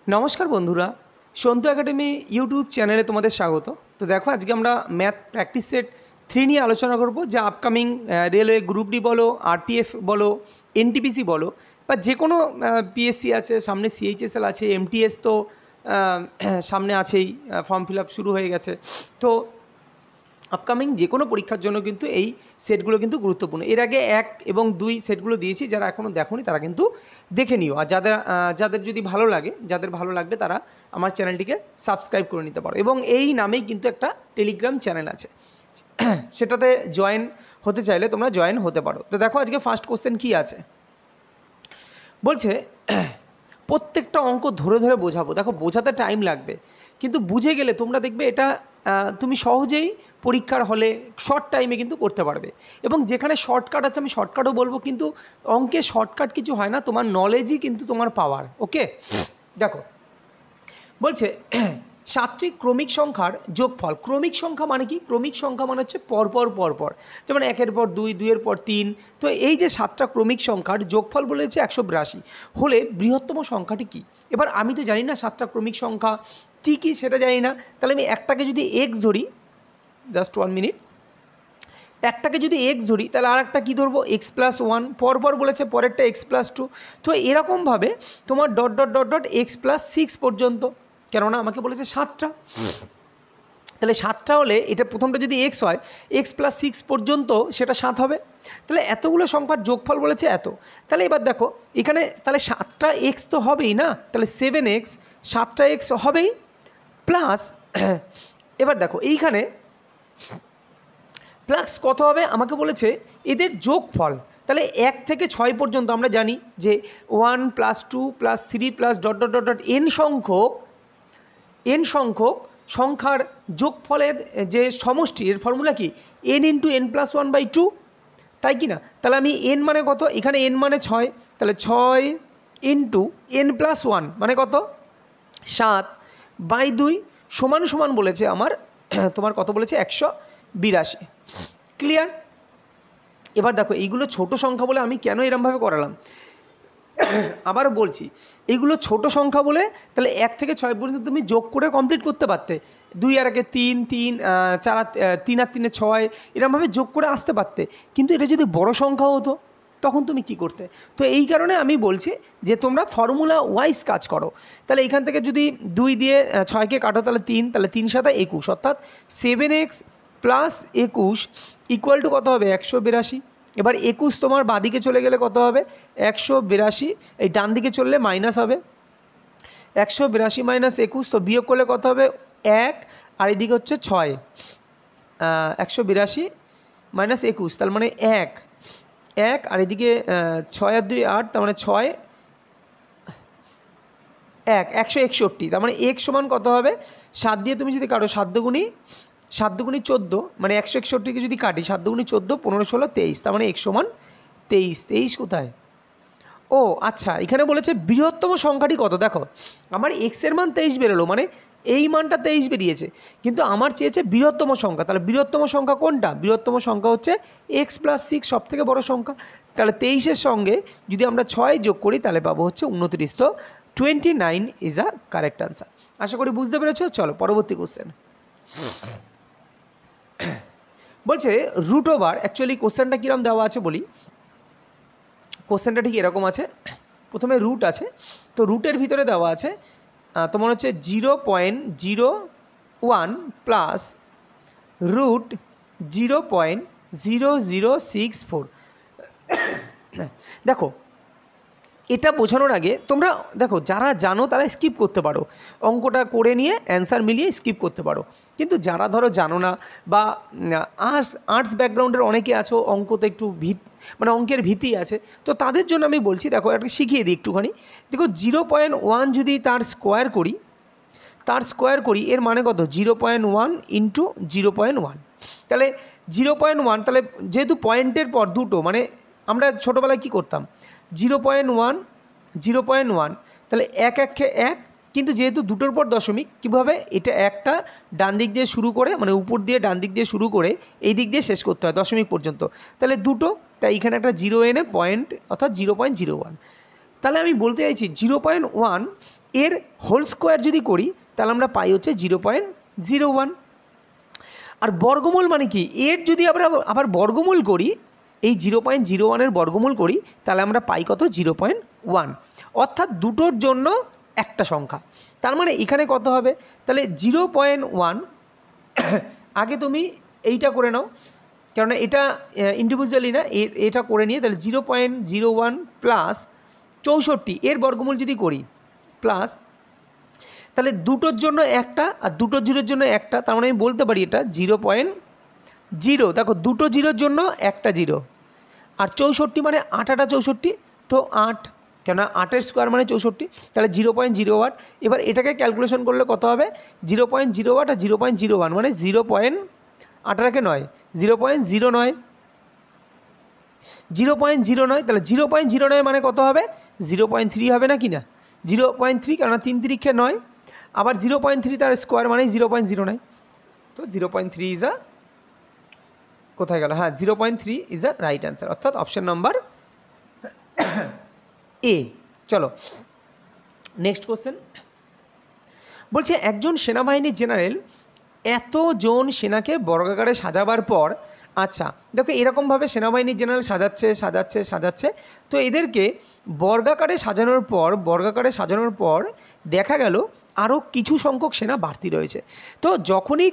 নমস্কার বন্ধুরা, Santu academy YouTube চ্যানেলে তোমাদের স্বাগত। তো দেখো, আজকে আমরা ম্যাথ প্র্যাকটিস সেট 3 নিয়ে আলোচনা করব, যা আপকামিং রেলওয়ে গ্রুপ ডি বলো, আরপিএফ বলো, এনটিপিসি বলো, বা যে কোনো পিএসসি আছে, সামনে সিএইচএসএল আছে, এমটিএস তো সামনে আছেই, ফর্ম ফিল আপ শুরু হয়ে গেছে। তো আপকামিং যে কোনো পরীক্ষার জন্য কিন্তু এই সেটগুলো কিন্তু গুরুত্বপূর্ণ। এর আগে 1 এবং 2 সেটগুলো দিয়েছি, যারা এখনও দেখোনি তারা কিন্তু দেখে নিও। আর যাদের যদি ভালো লাগে, যাদের ভালো লাগবে তারা আমার চ্যানেলটিকে সাবস্ক্রাইব করে নিতে পারো। এবং এই নামেই কিন্তু একটা টেলিগ্রাম চ্যানেল আছে, সেটাতে জয়েন হতে চাইলে তোমরা জয়েন হতে পারো। তো দেখো, আজকে ফার্স্ট কোশ্চেন কী আছে বলছে, প্রত্যেকটা অঙ্ক ধরে ধরে বোঝাবো। দেখো, বোঝাতে টাইম লাগবে, কিন্তু বুঝে গেলে তোমরা দেখবে এটা তুমি সহজেই পরীক্ষার হলে শর্ট টাইমে কিন্তু করতে পারবে। এবং যেখানে শর্টকাট আছে আমি শর্টকাটও বলবো, কিন্তু অঙ্কে শর্টকাট কিছু হয় না, তোমার নলেজই কিন্তু তোমার পাওয়ার। ওকে, দেখো বলছে 7টি ক্রমিক সংখ্যার যোগফল। ক্রমিক সংখ্যা মানে কি? ক্রমিক সংখ্যা মানে হচ্ছে পরপর পরপর, যেমন 1-এর পর 2, 2-এর পর 3। তো এই যে 7টা ক্রমিক সংখ্যার যোগফল বলেছে 182 হলে বৃহত্তম সংখ্যাটি কি? এবার আমি তো জানি না 7টা ক্রমিক সংখ্যা কী কী, সেটা জানি না। তাহলে আমি একটাকে যদি এক্স ধরি, জাস্ট 1 মিনিট, একটাকে যদি এক্স ধরি তাহলে আর একটা কী ধরবো? x+1। পরপর বলেছে, পরেরটা x+2। তো এরকমভাবে তোমার dot dot dot dot x+6 পর্যন্ত, কেননা আমাকে বলেছে 7টা। তাহলে 7টা হলে এটা প্রথমটা যদি x হয়, x+6 পর্যন্ত সেটা 7 হবে। তাহলে এতগুলো সংখ্যার যোগফল বলেছে এত। তাহলে এবার দেখো এখানে, তাহলে 7টা x তো হবেই না, তাহলে 7x, 7টা x হবেই, প্লাস এবার দেখো এইখানে প্লাস কত হবে? আমাকে বলেছে এদের যোগফল। তাহলে 1 থেকে 6 পর্যন্ত আমরা জানি যে 1 + 2 + 3 + dot dot dot dot n সংখ্যক সংখ্যার যোগফলের যে সমষ্টি, এর ফর্মুলা কি? n × n+1/2, তাই কি না? তাহলে আমি n মানে কত? এখানে n মানে 6, তাহলে 6 × n+1 মানে কত? 7/2 সমান সমান বলেছে আমার তোমার কত বলেছে? 182। ক্লিয়ার? এবার দেখো, এইগুলো ছোট সংখ্যা বলে আমি কেন এরমভাবে করালাম আবার বলছি, এইগুলো ছোট সংখ্যা বলে তাহলে 1 থেকে 6 পর্যন্ত তুমি যোগ করে কমপ্লিট করতে পারতে। 2 আর 1 3, 3 4 3 আর 3 6, এরমভাবে যোগ করে আসতে পারতে। কিন্তু এটা যদি বড় সংখ্যা হতো তখন তুমি কি করতে? তো এই কারণে আমি বলছি যে তোমরা ফর্মুলা ওয়াইজ কাজ করো। তাহলে এখান থেকে যদি 2 দিয়ে 6কে কাটো তাহলে 3, তাহলে 3 × 7 = 21, অর্থাৎ 7x + 21 = কত হবে? 182। এবার 21 তোমার বাঁদিকে চলে গেলে কত হবে? 182। এই ডান দিকে চললে মাইনাস হবে, 182 - 21, তো বিয়োগ করলে কত হবে? 1, আর এদিকে হচ্ছে 6। 182 - 21, তার মানে 1, আর এদিকে 6 আর 2 8, তার মানে 6, 1, 161। তার মানে x সমান কত হবে? 7 দিয়ে তুমি যদি কাটো, 7 দুগুণি 14, মানে 161কে যদি কাটি 7 দুগুণি 14, 15 16 23, তার মানে x সমান 23। 23 কোথায়? ও আচ্ছা, এখানে বলেছে বৃহত্তম সংখ্যাটি কত। দেখো, আমার x-এর মান 23 বেরোলো, মানে এই মানটা 23 বেরিয়েছে, কিন্তু আমার চেয়েছে বৃহত্তম সংখ্যা। তাহলে বৃহত্তম সংখ্যা কোনটা? বৃহত্তম সংখ্যা হচ্ছে x+6, সবথেকে বড় সংখ্যা। তাহলে 23-এর সঙ্গে যদি আমরা 6 যোগ করি তাহলে পাবো হচ্ছে 29। তো 29 ইজ আ কারেক্ট আনসার। আশা করি বুঝতে পেরেছো। চলো পরবর্তী কোশ্চেন। বলছে √, অ্যাকচুয়ালি কোশ্চেনটা কীরকম দেওয়া আছে বলি। কোশ্চেনটা ঠিক এরকম আছে, প্রথমে রুট আছে, তো রুটের ভিতরে দেওয়া আছে তোমার হচ্ছে 0.01 প্লাস √0.0064। দেখো, এটা বোঝানোর আগে তোমরা দেখো, যারা জানো তারা স্কিপ করতে পারো, অঙ্কটা করে নিয়ে অ্যান্সার মিলিয়ে স্কিপ করতে পারো। কিন্তু যারা ধরো জানো না, বা আর্টস ব্যাকগ্রাউন্ডের অনেকে আছো, অঙ্কতে একটু মানে অঙ্কের ভীতি আছে, তো তাদের জন্য আমি বলছি, দেখো একটা শিখিয়ে দিই একটুখানি। দেখো, 0.1 যদি তার স্কোয়ার করি, এর মানে কত? 0.1 × 0.1। তাহলে 0.1, তাহলে যেহেতু পয়েন্টের পর দুটো, মানে আমরা ছোটোবেলায় কী করতাম? 0.1, তাহলে 1 1 1, কিন্তু যেহেতু দুটোর পর দশমিক, কীভাবে? এটা একটা ডান দিক দিয়ে শুরু করে, মানে উপর দিয়ে ডান দিক দিয়ে শুরু করে এই দিক দিয়ে শেষ করতে হয় দশমিক পর্যন্ত। তাহলে দুটো, তাই এখানে একটা 0 এনে পয়েন্ট, অর্থাৎ 0.01। তাহলে আমি বলতে চাইছি 0.1 এর হোল স্কোয়ার যদি করি তাহলে আমরা পাই হচ্ছে 0.01। আর বর্গমূল মানে কি, এর যদি আমরা আবার বর্গমূল করি, এই 0.01-এর বর্গমূল করি তাহলে আমরা পাই কত, 0.1, অর্থাৎ দুটোর জন্য একটা সংখ্যা। তার মানে এখানে কত হবে, তাহলে 0.1, আগে তুমি এইটা করে নাও, কেননা এটা ইন্ডিভিজুয়ালি না, এটা করে নিয়ে তাহলে 0.01 প্লাস 64 এর বর্গমূল যদি করি প্লাস, তাহলে দুটোর জন্য একটা আর দুটো জিরোর জন্য একটা, তার মানে আমি বলতে পারি এটা 0.0। দেখো দুটো জিরোর জন্য একটা জিরো, আর 64 মানে 8 64, তো 8, কেন 8-এর স্কোয়ার মানে 64, তাহলে 0.08। এবার এটাকে ক্যালকুলেশন করলে কত হবে, 0.08 আর 0.01 মানে 0.8-9, 0.09, 0.09, তাহলে 0.09 মানে কত হবে, 0.3 হবে না কি না, 0.3, কেননা 3 3 9, আবার 0.3 তার স্কোয়ার মানে 0.09, তো 0.3 ইজ আ, কোথায় গেল, হ্যাঁ 0.3 ইজ আ রাইট অ্যান্সার, অর্থাৎ অপশন নাম্বার এ। চলো নেক্সট কোশ্চেন। বলছে একজন সেনাবাহিনীর জেনারেল এতজন সেনাকে বর্গাকারে সাজাবার পর, আচ্ছা দেখো এরকমভাবে সেনাবাহিনীর জেনারেল সাজাচ্ছে, তো এদেরকে বর্গাকারে সাজানোর পর দেখা গেল আরও কিছু সংখ্যক সেনা বাড়তি রয়েছে। তো যখনই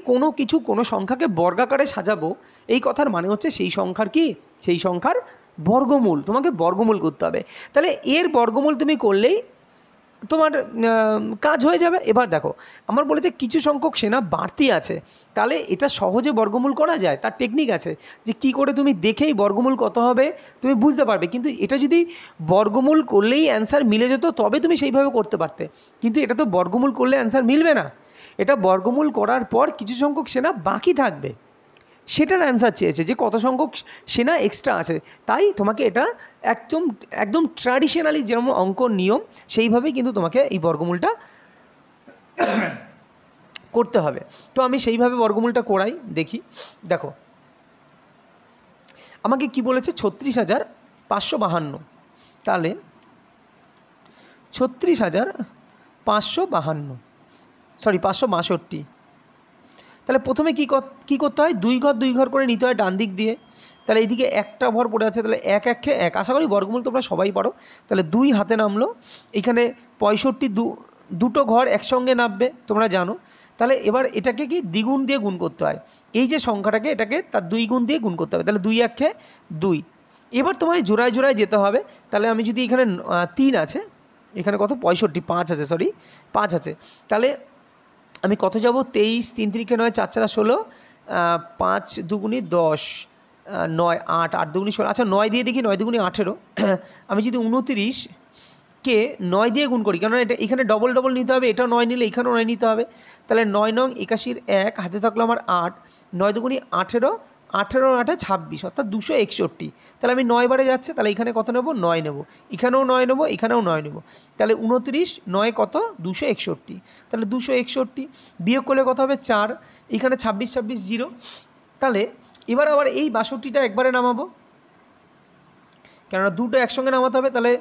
কোনো সংখ্যাকে বর্গাকারে সাজাবো, এই কথার মানে হচ্ছে সেই সংখ্যার কি, সেই সংখ্যার বর্গমূল, তোমাকে বর্গমূল করতে হবে। তাহলে এর বর্গমূল তুমি করলেই তোমার কাজ হয়ে যাবে। এবার দেখো আমার বলেছে কিছু সংখ্যক সেনা বাড়তি আছে, তাহলে এটা সহজে বর্গমূল করা যায়, তার টেকনিক আছে যে কি করে তুমি দেখেই বর্গমূল কত হবে তুমি বুঝতে পারবে। কিন্তু এটা যদি বর্গমূল করলেই অ্যান্সার মিলে যেত তবে তুমি সেইভাবে করতে পারতে, কিন্তু এটা তো বর্গমূল করলে অ্যান্সার মিলবে না, এটা বর্গমূল করার পর কিছু সংখ্যক সেনা বাকি থাকবে, সেটার অ্যান্সার চেয়েছে যে কত সংখ্যক সেনা এক্সট্রা আছে। তাই তোমাকে এটা একদম ট্র্যাডিশনালি যেরকম অঙ্ক নিয়ম সেইভাবেই কিন্তু তোমাকে এই বর্গমূলটা করতে হবে। তো আমি সেইভাবে বর্গমূলটা করাই, দেখি। দেখো আমাকে কি বলেছে, 36,552, তাহলে 36,552, সরি 562, তাহলে প্রথমে কী করতে হয়, দুই ঘর করে নিতে হয় ডান দিক দিয়ে। তাহলে এইদিকে একটা ঘর পড়ে আছে, তাহলে 1 1 1, আশা করি বর্গমূল তোমরা সবাই পারো। তাহলে 2 হাতে নামলো, এখানে 65 দুটো ঘর একসঙ্গে নামবে তোমরা জানো। তাহলে এবার এটাকে কি দ্বিগুণ দিয়ে গুণ করতে হয়, এই যে সংখ্যাটাকে এটাকে তার 2 গুণ দিয়ে গুণ করতে হবে, তাহলে 2 1 2। এবার তোমায় জোড়ায় যেতে হবে। তাহলে আমি যদি এখানে 3 আছে, এখানে কত 65, 5 আছে, সরি 5 আছে, তাহলে আমি কত যাব, 23, 3 3 9, 4 4 16, 5 2 10, 9 8, 8 2 16, আচ্ছা 9 দিয়ে দেখি, 9 2 18, আমি যদি 29কে 9 দিয়ে গুণ করি, কেননা এটা এখানে ডবল নিতে হবে, এটাও 9 নিলে এখানেও 9 নিতে হবে, তাহলে 9 9 81 1 হাতে থাকলো আমার 8, 9 2 18, 18 8 26, অর্থাৎ 261। তাহলে আমি 9 বারে যাচ্ছে, তাহলে এখানে কত নেব, 9 নেব, এখানেও 9 নেব, এখানেও 9 নেব, তাহলে 29 9 কত, 261, তাহলে 261 বিয়োগ করলে কত হবে 4, এখানে 26 26 0, তাহলে এবার আবার এই 62টা একবারে নামাবো, কেননা দুটো একসঙ্গে নামাতে হবে, তাহলে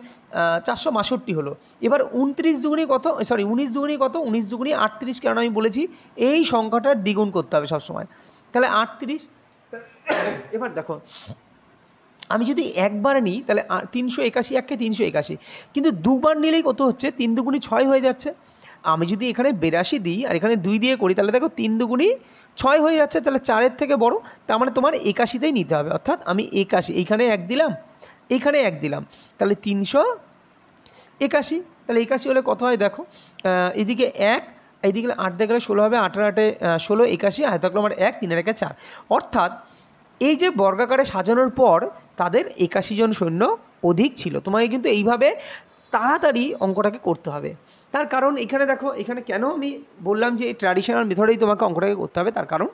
462 হলো। এবার 29 দুগুণি কত, সরি 19 দুগুণি কত, 19 দুগুণি 38, কেননা আমি বলেছি এই সংখ্যাটার দ্বিগুণ করতে হবে সবসময়, তাহলে 38। এবার দেখো আমি যদি একবার নিই তাহলে 381, 1কে 381, কিন্তু দুবার নিলেই কত হচ্ছে, 3 দুগুণি 6 হয়ে যাচ্ছে। আমি যদি এখানে 82 দিই আর এখানে 2 দিয়ে করি, তাহলে দেখো 3 দুগুণি 6 হয়ে যাচ্ছে, তাহলে 4-এর থেকে বড়, তার মানে তোমার 81তেই নিতে হবে, অর্থাৎ আমি 81, এইখানে 1 দিলাম, এইখানে 1 দিলাম, তাহলে 381, তাহলে 81 হলে কত হয় দেখো, এদিকে 1, এইদিকে 8 দিয়ে গেলে 16 হবে, 8 8 16, 81, হাতে থাকলো আমার 1, 3 1 4, অর্থাৎ এই যে বর্গাকারে সাজানোর পর তাদের 81 জন সৈন্য অধিক ছিল। তোমাকে কিন্তু এইভাবে তাড়াতাড়ি অঙ্কটাকে করতে হবে, তার কারণ এখানে দেখো, এখানে কেন আমি বললাম যে ট্র্যাডিশনাল মেথডেই তোমাকে অঙ্কটাকে করতে হবে, তার কারণ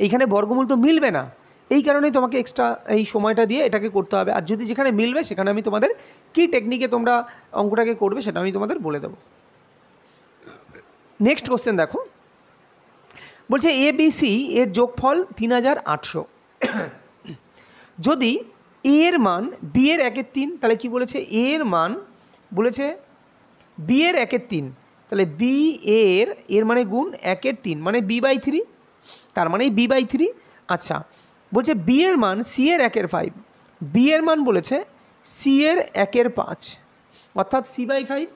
এইখানে বর্গমূল তো মিলবে না, এই কারণেই তোমাকে এক্সট্রা এই সময়টা দিয়ে এটাকে করতে হবে। আর যদি যেখানে মিলবে সেখানে আমি তোমাদের কী টেকনিকে তোমরা অঙ্কটাকে করবে সেটা আমি তোমাদের বলে দেবো। নেক্সট কোশ্চেন দেখো, বলছে ABC এর যোগফল 3800, যদি A এর মান B এর 1/3, তাহলে কি বলেছে, A এর মান বলেছে বি এর 1/3, তাহলে বি এর মানে গুণ 1/3 মানে b/3, তার মানে b/3। আচ্ছা বলছে বি এর মান সি এর 1/5, বি এর মান বলেছে সি এর 1/5 অর্থাৎ c/5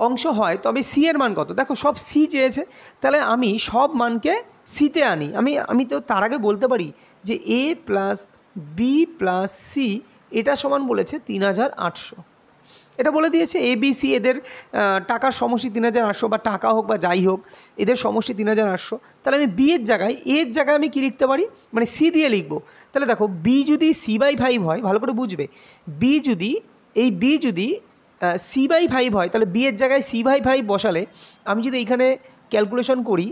অংশ হয়, তবে সি এর মান কত? দেখো সব সি চেয়েছে, তাহলে আমি সব মানকে সিতে আনি। আমি তো তার আগে বলতে পারি যে এ প্লাস বি প্লাস সি এটা সমান বলেছে 3800, এটা বলে দিয়েছে এ বি সি এদের টাকার সমষ্টি 3800, বা টাকা হোক বা যাই হোক এদের সমষ্টি 3800। তাহলে আমি বি এর জায়গায় আমি কী লিখতে পারি, মানে সি দিয়ে লিখবো। তাহলে দেখো বি যদি c/5 হয়, ভালো করে বুঝবে, বি যদি c/5 হয়, তাহলে বি এর জায়গায় c/5 বসালে আমি যদি এইখানে ক্যালকুলেশন করি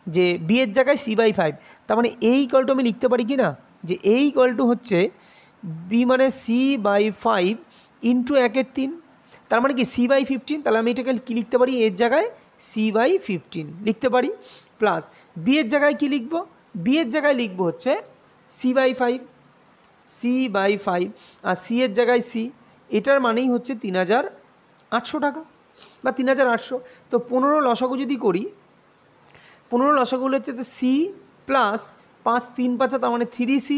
যে বি এর জায়গায় c/5, তার মানে এই ইকুয়াল টু আমি লিখতে পারি কি না, যে এই ইকুয়াল টু হচ্ছে বি মানে c/5 ইন্টু 1/3, তার মানে কি c/15। তাহলে আমি এটাকে কী লিখতে পারি, এর জায়গায় c/15 লিখতে পারি, প্লাস বি এর জায়গায় কী লিখবো, বি এর জায়গায় লিখবো হচ্ছে c/5 আর সি এর জায়গায় সি, এটার মানেই হচ্ছে 3800 টাকা বা 3800। তো 15 লসাগু যদি করি, 15 লসাগুলো হচ্ছে যে সি প্লাস 5 3 5, তার মানে 3c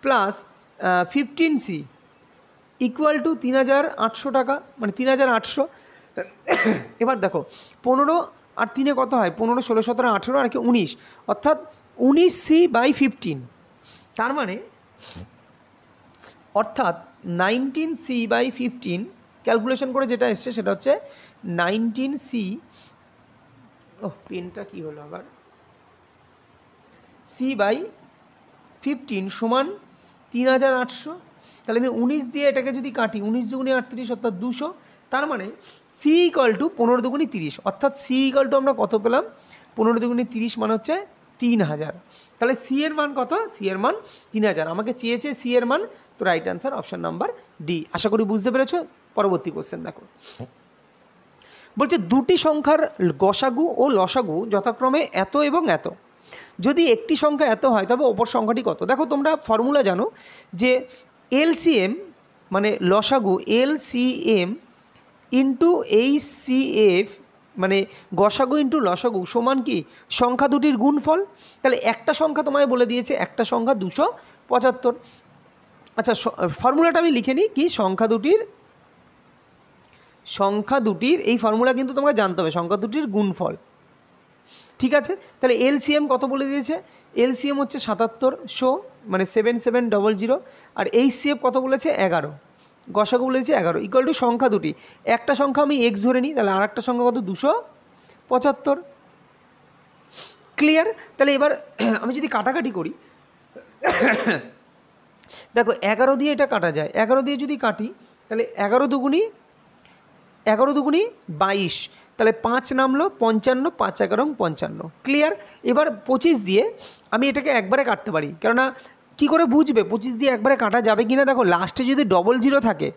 plus 15c equal to 3800 টাকা, মানে 3800। এবার দেখো 15 আর 3 কত হয়, 15 16 17 18 আর কি 19, অর্থাৎ 19c/15, তার মানে অর্থাৎ 19c/15 ক্যালকুলেশন করে যেটা এসছে সেটা হচ্ছে 19c, পেনটা কী হলো আবার, c/15 সমান 3800। তাহলে আমি 19 দিয়ে এটাকে যদি কাটি, 19 দুগুণে 38 অর্থাৎ 200, তার মানে সি ইকুয়াল টু 15 দুগুণে 30, অর্থাৎ সি ইকুয়াল টু আমরা কত পেলাম, 15 দুগুণে 30 মানে হচ্ছে 3000। তাহলে সি এর মান কত, সি এর মান 3000, আমাকে চেয়েছে সি এর মান, তো right answer option number D. আশা করি বুঝতে পেরেছো। পরবর্তী কোশ্চেন দেখো, বলছে দুটি সংখ্যার গসাগু ও লসাগু যথাক্রমে এত এবং এত, যদি একটি সংখ্যা এত হয় তবে অপর সংখ্যাটি কত? দেখো তোমরা ফর্মুলা জানো যে এলসিএম মানে লসাগু, এলসিএম ইন্টু এইচসিএফ মানে গসাগু ইন্টু লসাগু সমান কি সংখ্যা দুটির গুণফল। তাহলে একটা সংখ্যা তোমায় বলে দিয়েছে, একটা সংখ্যা 275। আচ্ছা ফর্মুলাটা আমি লিখে নিই, কি সংখ্যা দুটির এই ফর্মুলা কিন্তু তোমাকে জানতে হবে, সংখ্যা দুটির গুণফল, ঠিক আছে। তাহলে এলসিএম কত বলে দিয়েছে, এলসিএম হচ্ছে 7700 মানে 7700, আর এইচসিএফ কত বলেছে 11, গসাগু বলেছে 11 ইকুয়াল টু সংখ্যা দুটি, একটা সংখ্যা আমি এক্স ধরে নিই, তাহলে আর একটা সংখ্যা কত 275, ক্লিয়ার। তাহলে এবার আমি যদি কাটাকাটি করি, দেখো 11 দিয়ে এটা কাটা যায়, 11 দিয়ে যদি কাটি তাহলে 11 দুগুণি 22, তাহলে 5 নামলো 55, 5 11 55, ক্লিয়ার। এবার 25 দিয়ে আমি এটাকে একবারে কাটতে পারি, কেননা কী করে বুঝবে 25 দিয়ে একবারে কাটা যাবে কি না, দেখো লাস্টে যদি ডবল জিরো থাকে,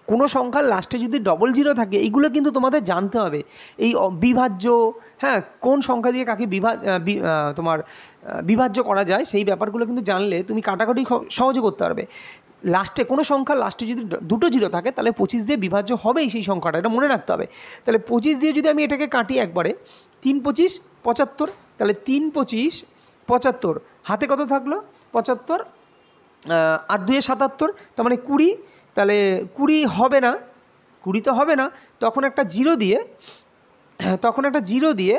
কোনো সংখ্যার লাস্টে যদি ডবল জিরো থাকে, এইগুলো কিন্তু তোমাদের জানতে হবে, এই বিভাজ্য, হ্যাঁ কোন সংখ্যা দিয়ে কাকে বিভাজ্য করা যায়, সেই ব্যাপারগুলো কিন্তু জানলে তুমি কাটাকাটি সহজে করতে পারবে। লাস্টে কোনো সংখ্যার লাস্টে যদি দুটো জিরো থাকে তাহলে 25 দিয়ে বিভাজ্য হবেই সেই সংখ্যাটা, এটা মনে রাখতে হবে। তাহলে 25 দিয়ে যদি আমি এটাকে কাটি একবারে, 3 25 75, তাহলে 3 25 75, হাতে কত থাকলো 75 আর 2 77, তার মানে 20, তাহলে 20 হবে না, 20 তো হবে না, তখন একটা জিরো দিয়ে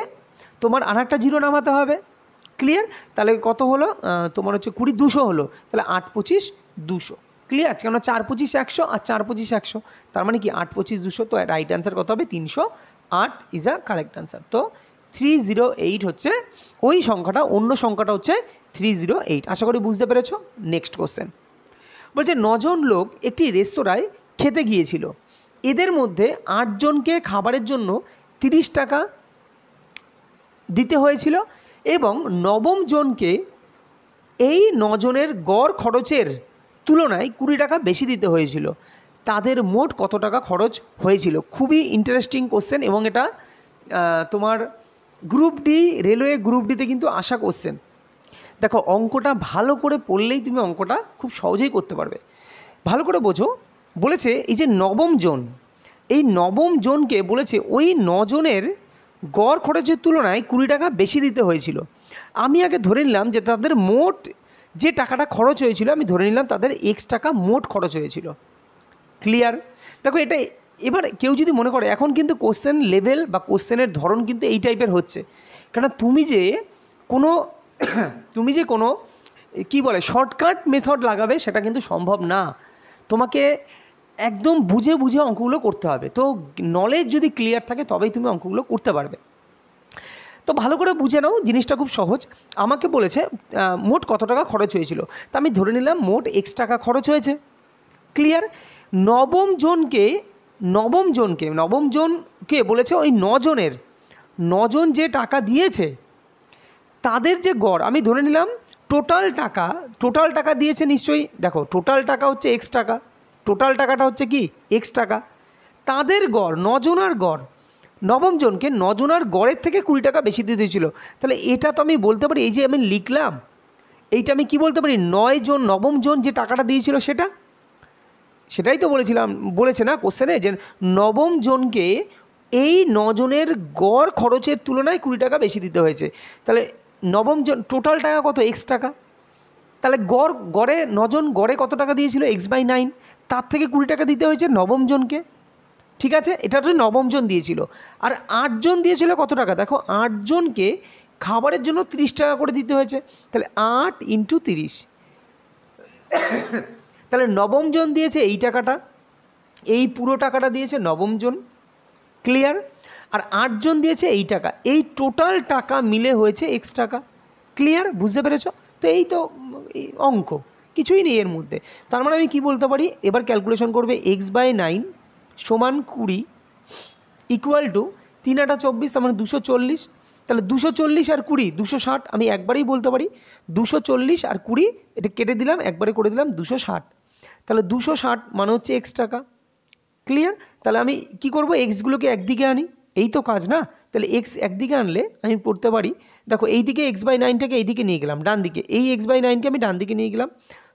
তোমার আর একটা জিরো নামাতে হবে, ক্লিয়ার। তাহলে কত হলো তোমার হচ্ছে 20 200 হলো, তাহলে 8 25 200, ক্লিয়ার। কেন 4 25 100 আর 4 25 100, তার মানে কি 8 25 200, তো রাইট অ্যান্সার কত হবে 308 ইজ আ কারেক্ট অ্যান্সার। তো 308 হচ্ছে ওই সংখ্যাটা, অন্য সংখ্যাটা হচ্ছে 308। আশা করি বুঝতে পেরেছো। নেক্সট কোশ্চেন বলছে 9 জন লোক একটি রেস্তোরাঁয় খেতে গিয়েছিল, এদের মধ্যে 8 জনকে খাবারের জন্য 30 টাকা দিতে হয়েছিল এবং 9ম জনকে এই 9 জনের গড় খরচের তুলনায় 20 টাকা বেশি দিতে হয়েছিল, তাদের মোট কত টাকা খরচ হয়েছিল? খুবই ইন্টারেস্টিং কোশ্চেন, এবং এটা তোমার গ্রুপ ডি, রেলওয়ে গ্রুপ ডিতে কিন্তু আসা কোশ্চেন। দেখো অঙ্কটা ভালো করে পড়লেই তুমি অঙ্কটা খুব সহজেই করতে পারবে। ভালো করে বোঝো, বলেছে এই যে 9ম জন, এই নবম জনকে বলেছে ওই 9 জনের গড় খরচের তুলনায় 20 টাকা বেশি দিতে হয়েছিল। আমি আগে ধরে নিলাম যে তাদের মোট যে টাকাটা খরচ হয়েছিল, আমি ধরে নিলাম তাদের এক্স টাকা মোট খরচ হয়েছিল। ক্লিয়ার? দেখো এটা এবার কেউ যদি মনে করে, এখন কিন্তু কোশ্চেন লেভেল বা কোশ্চেনের ধরন কিন্তু এই টাইপের হচ্ছে, কারণ তুমি যে কোনো কি বলে শর্টকাট মেথড লাগাবে সেটা কিন্তু সম্ভব না। তোমাকে একদম বুঝে বুঝে অঙ্কগুলো করতে হবে। তো নলেজ যদি ক্লিয়ার থাকে তবেই তুমি অঙ্কগুলো করতে পারবে। তো ভালো করে বুঝে নাও, জিনিসটা খুব সহজ। আমাকে বলেছে মোট কত টাকা খরচ হয়েছিল, তা আমি ধরে নিলাম মোট এক্স টাকা খরচ হয়েছে। ক্লিয়ার? নবম জনকে বলেছে ওই 9 জন যে টাকা দিয়েছে তাদের যে গড়, আমি ধরে নিলাম টোটাল টাকা দিয়েছে নিশ্চয়ই। দেখো টোটাল টাকা হচ্ছে এক্স টাকা, টোটাল টাকাটা হচ্ছে কি এক্স টাকা, তাদের গড় 9 জনার গড়, নবম জনকে 9 জনার গড়ের থেকে 20 টাকা বেশি দিয়ে দিয়েছিল। তাহলে এটা তো আমি বলতে পারি, এই যে আমি লিখলাম এইটা আমি কি বলতে পারি, 9 জন নবম জন যে টাকাটা দিয়েছিল সেটাই তো বলেছে না কোশ্চেনে, যে নবম জনকে এই 9 জনের গড় খরচের তুলনায় 20 টাকা বেশি দিতে হয়েছে। তাহলে নবম জন টোটাল টাকা কত এক্স টাকা, তাহলে গড়ে 9 জন গড়ে কত টাকা দিয়েছিল x/9, তার থেকে 20 টাকা দিতে হয়েছে নবম জনকে। ঠিক আছে, এটা তো নবম জন দিয়েছিল। আর 8 জন দিয়েছিল কত টাকা, দেখো 8 জনকে খাবারের জন্য 30 টাকা করে দিতে হয়েছে। তাহলে 8 × 30, তাহলে নবম জন দিয়েছে এই টাকাটা, এই পুরো টাকাটা দিয়েছে নবম জন। ক্লিয়ার? আর 8 জন দিয়েছে এই টাকা, এই টোটাল টাকা মিলে হয়েছে এক্স টাকা। ক্লিয়ার? বুঝতে পেরেছ? তো এই তো অঙ্ক, কিছুই নেই এর মধ্যে। তার মানে আমি কি বলতে পারি, এবার ক্যালকুলেশন করবে x/9 সমান 20 ইকুয়াল টু 3 × 8 = 24, তার মানে 240। তাহলে 240 আর 20 260, আমি একবারেই বলতে পারি 240 আর 20 এটা কেটে দিলাম, একবারে করে দিলাম 260। তাহলে 260 মানে হচ্ছে এক্স টাকা। ক্লিয়ার? তাহলে আমি কি করব, এক্সগুলোকে একদিকে আনি, এই তো কাজ না। তাহলে এক্স একদিকে আনলে আমি পড়তে পারি, দেখো এই দিকে x/9টাকে এই দিকে নিয়ে গেলাম ডান দিকে, এই x/9কে আমি ডান দিকে নিয়ে গেলাম।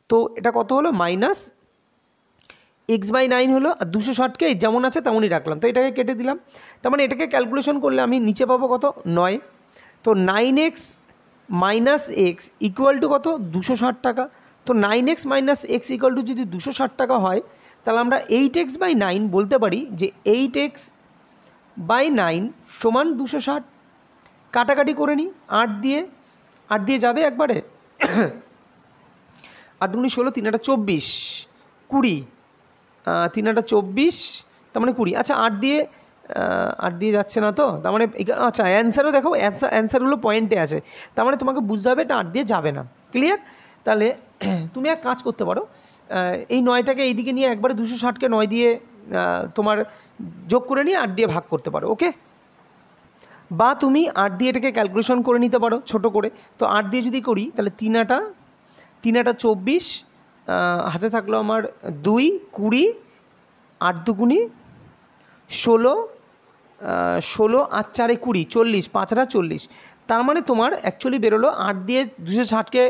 তো এটা কত হলো, মাইনাস x/9 হলো, আর 260কে যেমন আছে তেমনই রাখলাম, তো এটাকে কেটে দিলাম। তার মানে এটাকে ক্যালকুলেশন করলে আমি নিচে পাবো কত, 9। তো 9x - x ইকুয়াল টু কত, 260 টাকা। তো 9x - x ইকুয়াল টু যদি 260 টাকা হয়, তাহলে আমরা 8x/9 বলতে পারি যে 8x/9 সমান 260। কাটাকাটি করে নিই, 8 দিয়ে যাবে একবারে, 8 × 16, 3 × 24, 20, 3 × 24, তার মানে 20। আচ্ছা 8 দিয়ে যাচ্ছে না তো, তার মানে আচ্ছা অ্যান্সারও দেখো, অ্যান্সারগুলো পয়েন্টে আছে, তার মানে তোমাকে বুঝতে হবে এটা 8 দিয়ে যাবে না। ক্লিয়ার? তাহলে তুমি এক কাজ করতে পারো, এই 9টাকে এইদিকে নিয়ে একবারে 260কে 9 দিয়ে তোমার যোগ করে নিয়ে 8 দিয়ে ভাগ করতে পারো। ওকে, বা তুমি 8 দিয়ে এটাকে ক্যালকুলেশন করে নিতে পারো ছোট করে। তো 8 দিয়ে যদি করি তাহলে 3 × 24, হাতে থাকলো আমার 2, 20, 8 × 2 = 16, 16 আর 4 = 20, 40, 5 × 40। তার মানে তোমার অ্যাকচুয়ালি বেরোলো 8 দিয়ে 260কে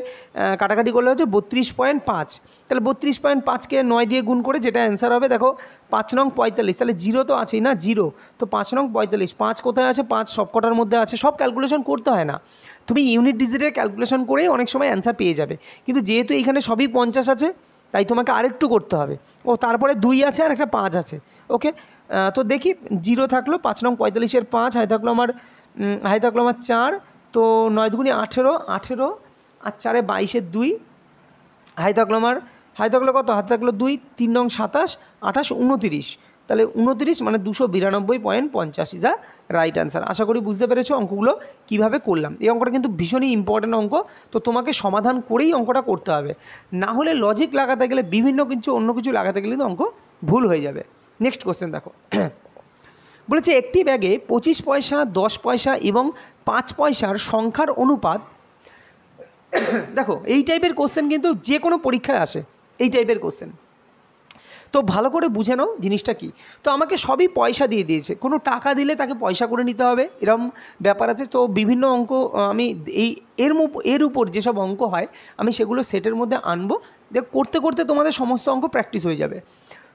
কাটাকাটি করলে হচ্ছে 32.5। তাহলে 32.5কে 9 দিয়ে গুণ করে যেটা অ্যান্সার হবে, দেখো 5 নং 45, তাহলে 0 তো আছেই না, 0। তো 5 নং 45, 5 কোথায় আছে, 5 সবকটার মধ্যে আছে। সব ক্যালকুলেশন করতে হয় না, তুমি ইউনিট ডিজিটের ক্যালকুলেশন করেই অনেক সময় অ্যান্সার পেয়ে যাবে। কিন্তু যেহেতু এইখানে সবই 50 আছে, তাই তোমাকে আরেকটু করতে হবে। ও তারপরে 2 আছে আর একটা 5 আছে। ওকে, তো দেখি 0 থাকলো, 5 নং 45-এর 5, হাই থাকলো আমার 4, তো 9 × 2 = 18, 18 আর 4 = 22-এর 2, হাই থাকলো কত, হাতে থাকলো 2, 3 নং 27, 28, 29। তাহলে 29 মানে 292.50 ইজ দ্য রাইট অ্যান্সার। আশা করি বুঝতে পেরেছো অঙ্কগুলো কীভাবে করলাম। এই অঙ্কটা কিন্তু ভীষণই ইম্পর্ট্যান্ট অঙ্ক, তো তোমাকে সমাধান করেই অঙ্কটা করতে হবে, না হলে লজিক লাগাতে গেলে অন্য কিছু লাগাতে গেলে কিন্তু অঙ্ক ভুল হয়ে যাবে। নেক্সট কোশ্চেন দেখো, বলেছে একটি ব্যাগে 25 পয়সা, 10 পয়সা এবং 5 পয়সার সংখ্যার অনুপাত। দেখো এই টাইপের কোশ্চেন কিন্তু যে কোনো পরীক্ষায় আসে, এই টাইপের কোশ্চেন, তো ভালো করে বুঝে নাও জিনিসটা কি। তো আমাকে সবই পয়সা দিয়ে দিয়েছে, কোনো টাকা দিলে তাকে পয়সা করে নিতে হবে, এরকম ব্যাপার আছে। তো বিভিন্ন অঙ্ক আমি এর উপর যেসব অঙ্ক হয় আমি সেগুলো সেটের মধ্যে আনবো, করতে করতে তোমাদের সমস্ত অঙ্ক প্র্যাকটিস হয়ে যাবে।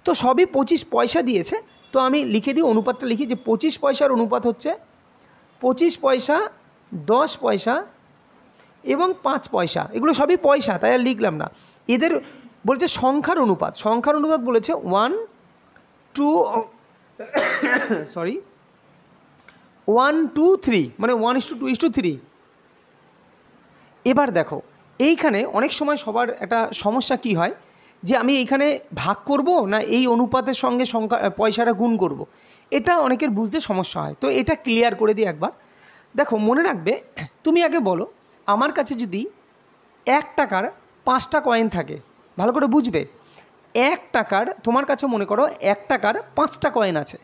তো সবই 25 পয়সা দিয়েছে, তো আমি লিখে দিই, অনুপাতটা লিখি যে 25 পয়সার অনুপাত হচ্ছে 25 পয়সা, 10 পয়সা এবং 5 পয়সা, এগুলো সবই পয়সা, তাই আর লিখলাম না। এদের বলছে সংখ্যার অনুপাত, সংখ্যার অনুপাত বলেছে 1 2 3, মানে 1:2:3। এবার দেখো এইখানে অনেক সময় সবার একটা সমস্যা কি হয় যে আমি এইখানে ভাগ করব না এই অনুপাতের সঙ্গে সংখ্যা পয়সাটা গুণ করব, এটা অনেকের বুঝতে সমস্যা হয়। তো এটা ক্লিয়ার করে দিই একবার। দেখো মনে রাখবে, তুমি আগে বলো আমার কাছে যদি 1 টাকার 5টা কয়েন থাকে, ভালো করে বুঝবে, 1 টাকার তোমার কাছে মনে করো 1 টাকার 5টা কয়েন আছে,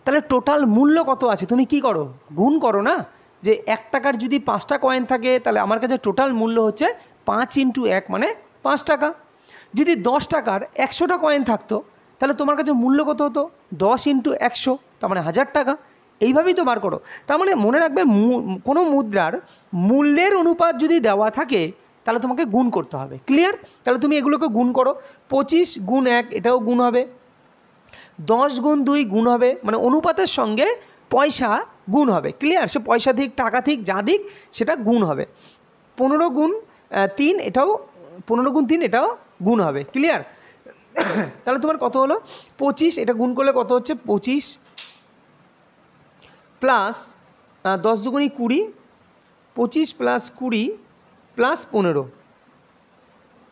তাহলে টোটাল মূল্য কত আছে তুমি কি করো, গুণ করো না। যে 1 টাকার যদি 5টা কয়েন থাকে তাহলে আমার কাছে টোটাল মূল্য হচ্ছে 5 × 1 মানে 5 টাকা। যদি 10 টাকার 100টা কয়েন থাকতো তাহলে তোমার কাছে মূল্য কত হতো, 10 × 100, তার মানে 1000 টাকা। এইভাবেই তো বার করো। তার মানে মনে রাখবে কোনো মুদ্রার মূল্যের অনুপাত যদি দেওয়া থাকে তাহলে তোমাকে গুণ করতে হবে। ক্লিয়ার? তাহলে তুমি এগুলোকে গুণ করো, 25 × 1 এটাও গুণ হবে, 10 × 2 গুণ হবে, মানে অনুপাতের সঙ্গে পয়সা গুণ হবে। ক্লিয়ার? সে পয়সা দিক টাকা দিক যা দিক সেটা গুণ হবে। 15 × 3 এটাও 15 × 3 এটাও গুণ হবে। ক্লিয়ার? তাহলে তোমার কত হলো 25, এটা গুণ করলে কত হচ্ছে 25 প্লাস 10 × 2 = 20, 25 + 20 + 15,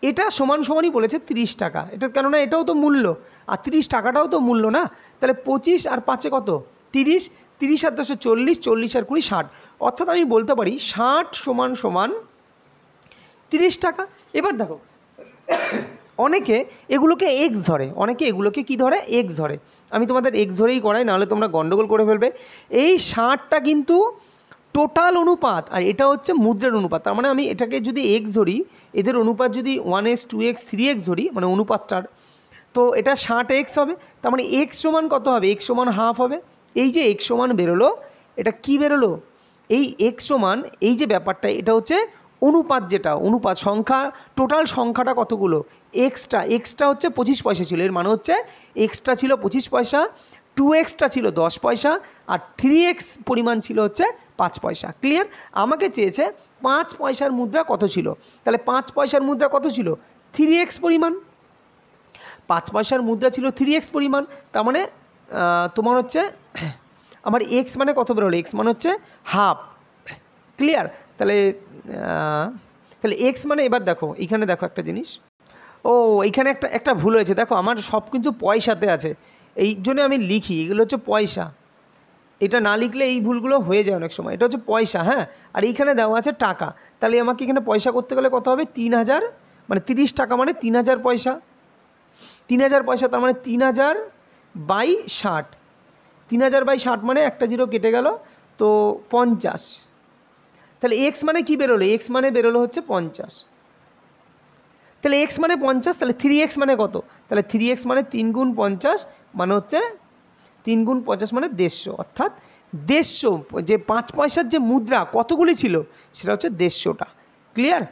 এটা সমানই বলেছে 30 টাকা। এটা কেননা এটাও তো মূল্য আর 30 টাকাটাও তো মূল্য না। তাহলে 25 আর 5-এ কত 30, 30 আর 10-এ 40, 40 আর 20 60, অর্থাৎ আমি বলতে পারি 60 = 30 টাকা। এবার দেখো অনেকে এগুলোকে এক্স ধরে, অনেকে এগুলোকে কি ধরে, এক্স ধরে। আমি তোমাদের এক্স ধরেই করাই, নাহলে তোমরা গন্ডগোল করে ফেলবে। এই 60টা কিন্তু টোটাল অনুপাত আর এটা হচ্ছে মুদ্রার অনুপাত। তার মানে আমি এটাকে যদি এক্স ধরি, এদের অনুপাত যদি 1x 2x 3x ধরি, মানে অনুপাতটার, তো এটা 60x হবে। তার মানে এক্স সমান কত হবে, এক্স সমান হাফ হবে। এই যে এক্স সমান বেরোলো, এটা কি বেরোলো, এই এক্স সমান এই যে ব্যাপারটা, এটা হচ্ছে অনুপাত, যেটা অনুপাত সংখ্যা, টোটাল সংখ্যাটা কতগুলো, এক্সটা হচ্ছে 25 পয়সা ছিল, এর মানে হচ্ছে এক্সটা ছিল 25 পয়সা, 2xটা ছিল 10 পয়সা আর 3x পরিমাণ ছিল হচ্ছে 5 পয়সা। ক্লিয়ার? আমাকে চেয়েছে 5 পয়সার মুদ্রা কত ছিল, তাহলে 5 পয়সার মুদ্রা কত ছিল, 3x পরিমাণ। 5 পয়সার মুদ্রা ছিল 3x পরিমাণ, তার মানে তোমার হচ্ছে আমার এক্স মানে কত বেরোলো, এক্স মানে হচ্ছে হাফ। ক্লিয়ার? তাহলে এক্স মানে, এবার দেখো এইখানে দেখো একটা জিনিস, ও এইখানে একটা ভুল হয়েছে। দেখো আমার সব কিন্তু পয়সাতে আছে, এই জন্য আমি লিখি এগুলো হচ্ছে পয়সা, এটা না লিখলে এই ভুলগুলো হয়ে যায় অনেক সময়। এটা হচ্ছে পয়সা, হ্যাঁ, আর এইখানে দেওয়া আছে টাকা। তাহলে আমাকে এখানে পয়সা করতে গেলে কত হবে, 3000, মানে 30 টাকা মানে 3000 পয়সা, 3000 পয়সা, তার মানে 3000/60, 3000/60 মানে একটা জিরো কেটে গেল, তো 50। তাহলে এক্স মানে কি বেরোলো, এক্স মানে বেরোলো হচ্ছে 50। তাহলে এক্স মানে 50, তাহলে 3x মানে কত, তাহলে 3x মানে 3 × 50 মানে হচ্ছে 3 × 50 মানে 150, অর্থাৎ 150, যে 5 পয়সার যে মুদ্রা কতগুলি ছিল সেটা হচ্ছে 150টা। ক্লিয়ার?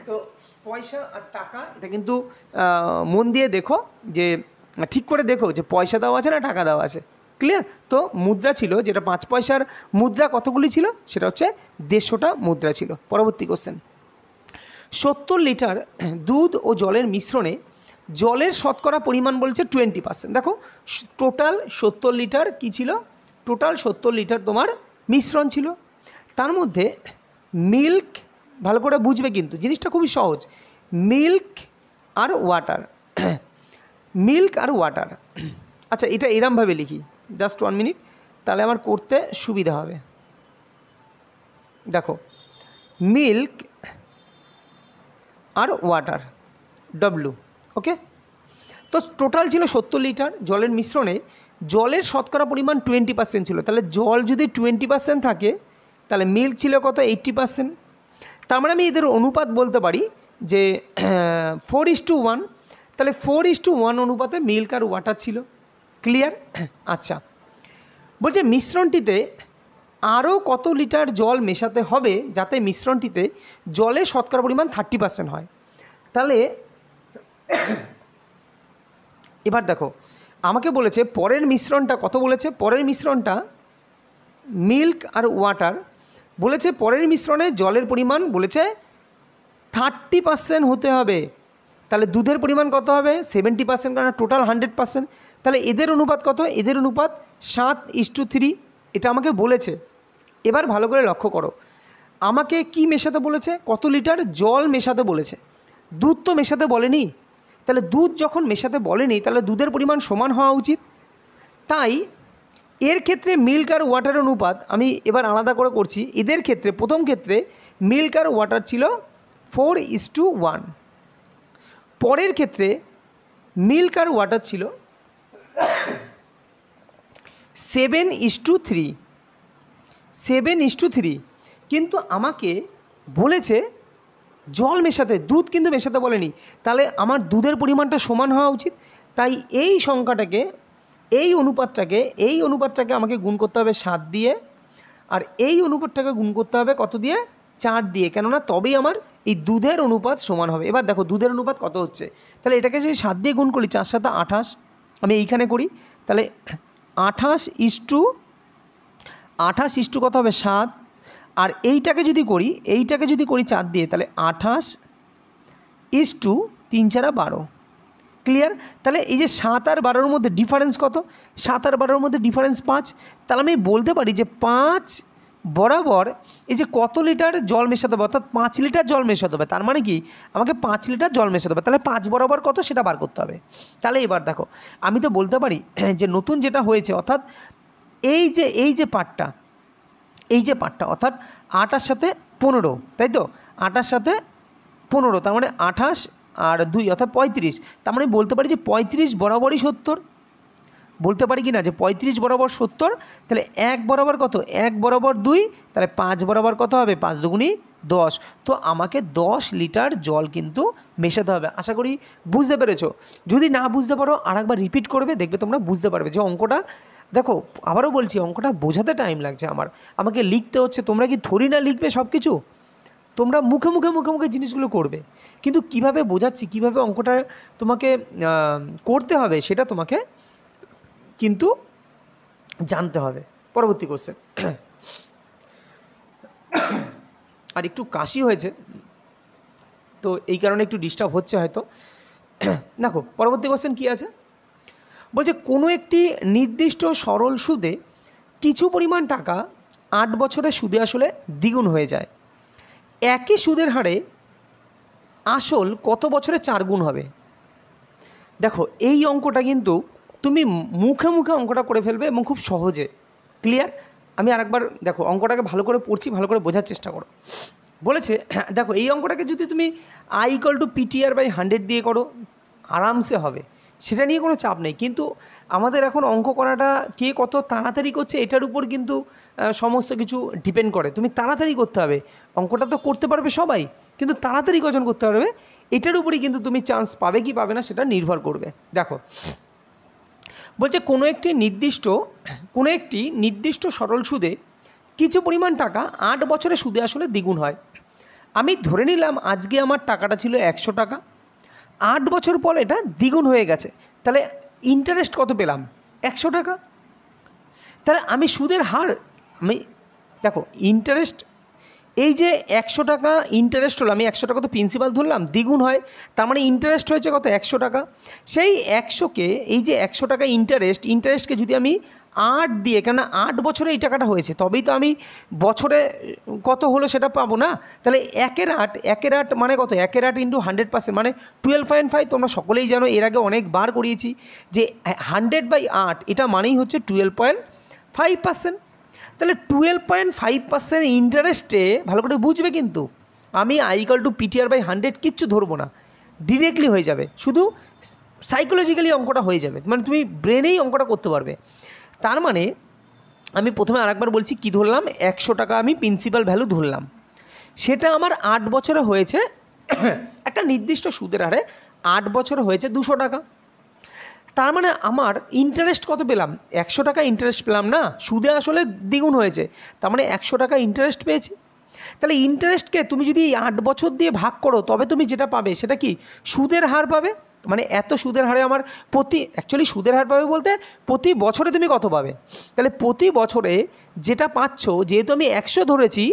তো পয়সা আর টাকা এটা কিন্তু মন দিয়ে দেখো, যে ঠিক করে দেখো যে পয়সা দেওয়া আছে না টাকা দেওয়া আছে। ক্লিয়ার? তো মুদ্রা ছিল, যেটা 5 পয়সার মুদ্রা কতগুলি ছিল, সেটা হচ্ছে 150টা মুদ্রা ছিল। পরবর্তী কোশ্চেন, 70 লিটার দুধ ও জলের মিশ্রণে জলের শতকরা পরিমাণ বলছে 20%। দেখো টোটাল 70 লিটার কী ছিল, টোটাল 70 লিটার তোমার মিশ্রণ ছিল। তার মধ্যে মিল্ক, ভালো করে বুঝবে কিন্তু জিনিসটা খুবই সহজ, মিল্ক আর ওয়াটার, মিল্ক আর ওয়াটার। আচ্ছা এটা এরমভাবে লিখি, জাস্ট 1 মিনিট, তাহলে আমার করতে সুবিধা হবে। দেখো মিল্ক আর ওয়াটার, ডব্লু, ওকে। তো টোটাল ছিল 70 লিটার, জলের মিশ্রণে জলের শতকরা পরিমাণ 20% ছিল। তাহলে জল যদি 20% থাকে তাহলে মিল্ক ছিল কত, 80%। তার মানে আমি এদের অনুপাত বলতে পারি যে 4:1, তাহলে 4:1 অনুপাতে মিল্ক আর ওয়াটার ছিল। ক্লিয়ার? আচ্ছা, বলছে মিশ্রণটিতে আরও কত লিটার জল মেশাতে হবে যাতে মিশ্রণটিতে জলের শতকরা পরিমাণ 30% হয়। তাহলে এবার দেখো আমাকে বলেছে পরের মিশ্রণটা কত বলেছে, পরের মিশ্রণটা মিল্ক আর ওয়াটার বলেছে, পরের মিশ্রণে জলের পরিমাণ বলেছে 30% হতে হবে। তাহলে দুধের পরিমাণ কত হবে 70%, কারণ টোটাল 100%। তাহলে এদের অনুপাত কত, এদের অনুপাত 7:3, এটা আমাকে বলেছে। এবার ভালো করে লক্ষ্য করো, আমাকে কি মেশাতে বলেছে, কত লিটার জল মেশাতে বলেছে, দুধ তো মেশাতে বলেনি। তাহলে দুধ যখন মেশাতে বলেনি তাহলে দুধের পরিমাণ সমান হওয়া উচিত। তাই এর ক্ষেত্রে মিল্ক আর ওয়াটার অনুপাত আমি এবার আলাদা করে করছি। এদের ক্ষেত্রে প্রথম ক্ষেত্রে মিল্ক আর ওয়াটার ছিল 4:1, পরের ক্ষেত্রে মিল্ক আর ওয়াটার ছিল 7:3, কিন্তু আমাকে বলেছে জল মেশাতে, দুধ কিন্তু মেশাতে বলেনি। তাহলে আমার দুধের পরিমাণটা সমান হওয়া উচিত। তাই এই সংখ্যাটাকে, এই অনুপাতটাকে আমাকে গুণ করতে হবে 7 দিয়ে, আর এই অনুপাতটাকে গুণ করতে হবে কত দিয়ে, 4 দিয়ে, কেননা তবেই আমার এই দুধের অনুপাত সমান হবে। এবার দেখো দুধের অনুপাত কত হচ্ছে, তাহলে এটাকে যদি 7 দিয়ে গুণ করি 4 7 28, আমি এইখানে করি, তাহলে 28 কত হবে 7, আর এইটাকে যদি করি 4 দিয়ে, তাহলে 28:3 4 12। ক্লিয়ার? তাহলে এই যে 7 আর 12-র মধ্যে ডিফারেন্স কত, 7 আর 12-র মধ্যে ডিফারেন্স 5। তাহলে আমি বলতে পারি যে 5 বরাবর এই যে কত লিটার জল মেশাতে হবে, অর্থাৎ 5 লিটার জল মেশাতে হবে। তার মানে কি আমাকে 5 লিটার জল মেশাতে হবে, তাহলে 5 বরাবর কত সেটা বার করতে হবে। তাহলে এবার দেখো আমি তো বলতে পারি যে নতুন যেটা হয়েছে, অর্থাৎ এই যে পার্টটা অর্থাৎ 8 সাথে 15, তাই তো, 8 সাথে 15, তার মানে 28 আর 2 অর্থাৎ 35। তার মানে বলতে পারি যে 35 বরাবরই 70। বলতে পারি কি না যে 35 বরাবর 70। তাহলে 1 বরাবর কত, 1 বরাবর 2, তাহলে 5 বরাবর কত হবে, 5 দুগুণী 10। তো আমাকে 10 লিটার জল কিন্তু মেশাতে হবে। আশা করি বুঝতে পেরেছো। যদি না বুঝতে পারো আরেকবার রিপিট করবে, দেখবে তোমরা বুঝতে পারবে যে অঙ্কটা, দেখো আবারও বলছি অঙ্কটা বোঝাতে টাইম লাগছে আমাকে লিখতে হচ্ছে। তোমরা কি থরি না লিখবে সব কিছু, তোমরা মুখে জিনিসগুলো করবে, কিন্তু কিভাবে বোঝাচ্ছি, কিভাবে অঙ্কটা তোমাকে করতে হবে সেটা তোমাকে কিন্তু জানতে হবে। পরবর্তী কোশ্চেন। আর একটু কাশি হয়েছে তো এই কারণে একটু ডিস্টার্ব হচ্ছে হয়তো। দেখো পরবর্তী কোশ্চেন কী আছে, বলছে কোনো একটি নির্দিষ্ট সরল সুদে কিছু পরিমাণ টাকা 8 বছরের সুদে আসলে দ্বিগুণ হয়ে যায়। একই সুদের হারে আসল কত বছরে 4 গুণ হবে? দেখো এই অঙ্কটা কিন্তু তুমি মুখে অঙ্কটা করে ফেলবে এবং খুব সহজে। ক্লিয়ার? আমি আরেকবার দেখো অঙ্কটাকে ভালো করে পড়ছি, ভালো করে বোঝার চেষ্টা করো। বলেছে দেখো এই অঙ্কটাকে যদি তুমি I=PTR/100 দিয়ে করো আরামসে হবে, সেটা নিয়ে কোনো চাপ নেই। কিন্তু আমাদের এখন অঙ্ক করাটা কে কত তাড়াতাড়ি করছে এটার উপর কিন্তু সমস্ত কিছু ডিপেন্ড করে। তুমি তাড়াতাড়ি করতে হবে, অঙ্কটা তো করতে পারবে সবাই, কিন্তু তাড়াতাড়ি কজন করতে পারবে এটার উপরই কিন্তু তুমি চান্স পাবে কি পাবে না সেটা নির্ভর করবে। দেখো বলছে কোনো একটি নির্দিষ্ট সরল সুদে কিছু পরিমাণ টাকা 8 বছরের সুদে আসলে দ্বিগুণ হয়। আমি ধরে নিলাম আজকে আমার টাকাটা ছিল 100 টাকা, 8 বছর পর এটা দ্বিগুণ হয়ে গেছে, তাহলে ইন্টারেস্ট কত পেলাম 100 টাকা। তাহলে আমি সুদের হার দেখো ইন্টারেস্ট, এই যে 100 টাকা ইন্টারেস্ট হলো, আমি 100 টাকা তো প্রিন্সিপাল ধরলাম, দ্বিগুণ হয়, তার মানে ইন্টারেস্ট হয়েছে কত 100 টাকা। সেই 100কে এই যে 100 টাকা ইন্টারেস্টকে যদি আমি 8 দিয়ে, কেননা 8 বছরে এই টাকাটা হয়েছে, তবেই তো আমি বছরে কত হলো সেটা পাবো না। তাহলে 1/8 মানে কত, 1/8 × 100% মানে 12.5। তোমরা সকলেই জানো, এর আগে অনেকবার করিয়েছি যে 100/8 এটা মানেই হচ্ছে 12.5%। তাহলে 12.5% ইন্টারেস্টে ভালো করে বুঝবে, কিন্তু আমি I=PTR/100 কিচ্ছু ধরবো না, ডিরেক্টলি হয়ে যাবে, শুধু সাইকোলজিক্যালি অঙ্কটা হয়ে যাবে, মানে তুমি ব্রেনেই অঙ্কটা করতে পারবে। তার মানে আমি প্রথমে আরেকবার বলছি কি ধরলাম, 100 টাকা আমি প্রিন্সিপাল ভ্যালু ধরলাম, সেটা আমার 8 বছরে হয়েছে একটা নির্দিষ্ট সুদের হারে 8 বছরে হয়েছে 200 টাকা। তার মানে আমার ইন্টারেস্ট কত পেলাম, 100 টাকা ইন্টারেস্ট পেলাম না, সুদে আসলে দ্বিগুণ হয়েছে, তার মানে 100 টাকা ইন্টারেস্ট পেয়েছি। তাহলে ইন্টারেস্টকে তুমি যদি 8 বছর দিয়ে ভাগ করো তবে তুমি যেটা পাবে সেটা কি সুদের হার পাবে। মানে এত সুদের হারে আমার অ্যাকচুয়ালি সুদের হার পাবে বলতে প্রতি বছরে তুমি কত পাবে, তাহলে প্রতি বছরে যেটা পাচ্ছ, যেহেতু আমি 100 ধরেছি,